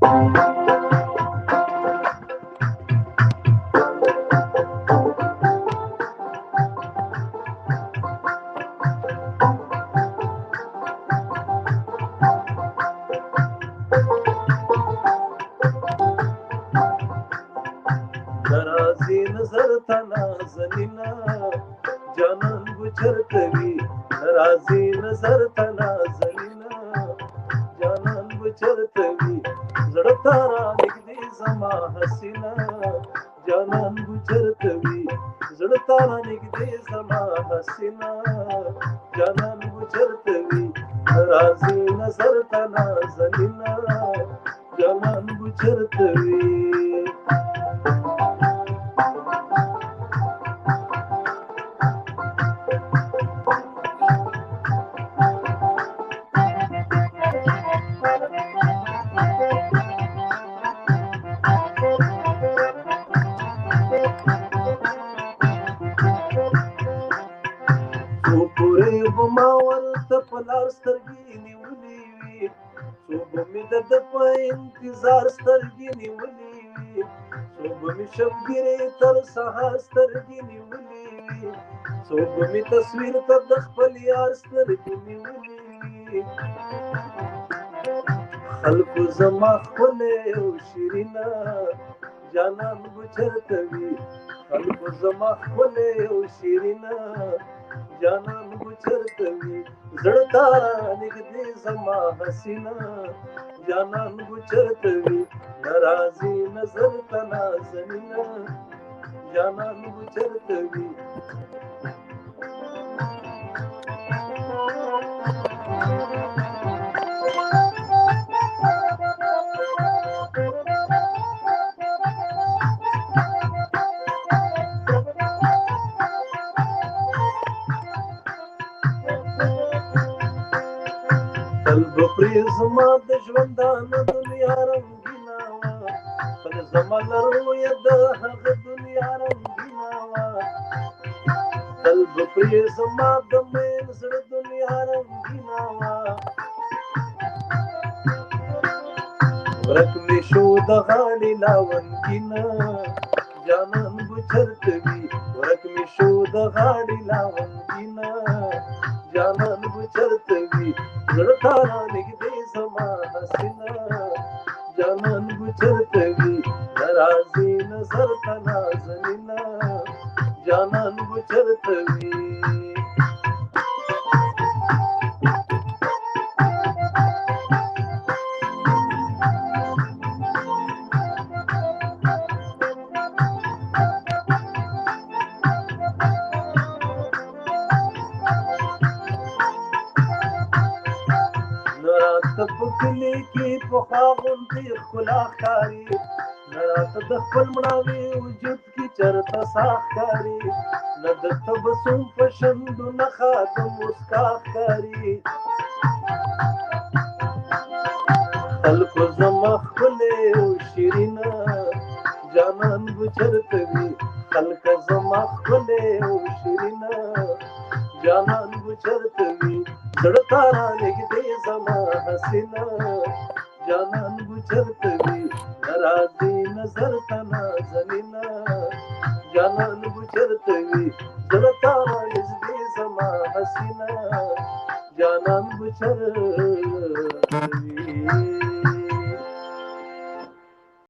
ناراضي نظر ته نازنینا جانان بچرتوي ناراضي نظر ته نازنینا جانان بچرتوي زړه تارا نږدې زما حسینا جانان بچرتوي زړه تارا نږدې زما حسینا جانان بچرتوي ناراضي نظر ته نازنینا جانان بچرتوي ما ورته په لار سترګې نیولې وي څو به مې د په انتظار سترګې نیولې وي څو به مې شبګیرې تر سهار سترګې نیولې وي څو به مې تصویر ته د خپل یار سترګې نیولې وي خلکو زما ښکلې او شیرینه جانان بچرته وي خلکو زما ښکلې او شیرینه جانان بچرتوي زړه تارا نږدې زما حسینا جانان بچرتوي ناراضي نظر ته نازنینا جانان بچرتوي پرې زما د ژوندانه دنیا رنګینه وه پر زما لرویه د هغه دنیا رنګینه وه تل به پرې زما د مین زړه دنیا رنګینه وه ورک مې شو د غاړې لاونګینه جانان بچرتوي ورک مې شو د غاړې لاونګینه جانان بچرتوي زړه تارا نږدې زما حسینا جانان بچرتوي ناراضي نظر ته نازنینا جانان بچرتوي ته په کلي کې پخوا غوندې ښکلا ښکاري نه راته د خپل مړاوي وجود کې چېرته ساه ښکاري نه د تبسم په شونډو نښه د مسکا ښکاري خلکو زما ښکلې او شیرینه جانان بچرتوي خلک زما ښکلې او شیرینه جانان بچرتوي زړه تارا نږدې زما حسینا جانان بچرتوي ناراضي نظر ته نازنینا جانان بچرتوي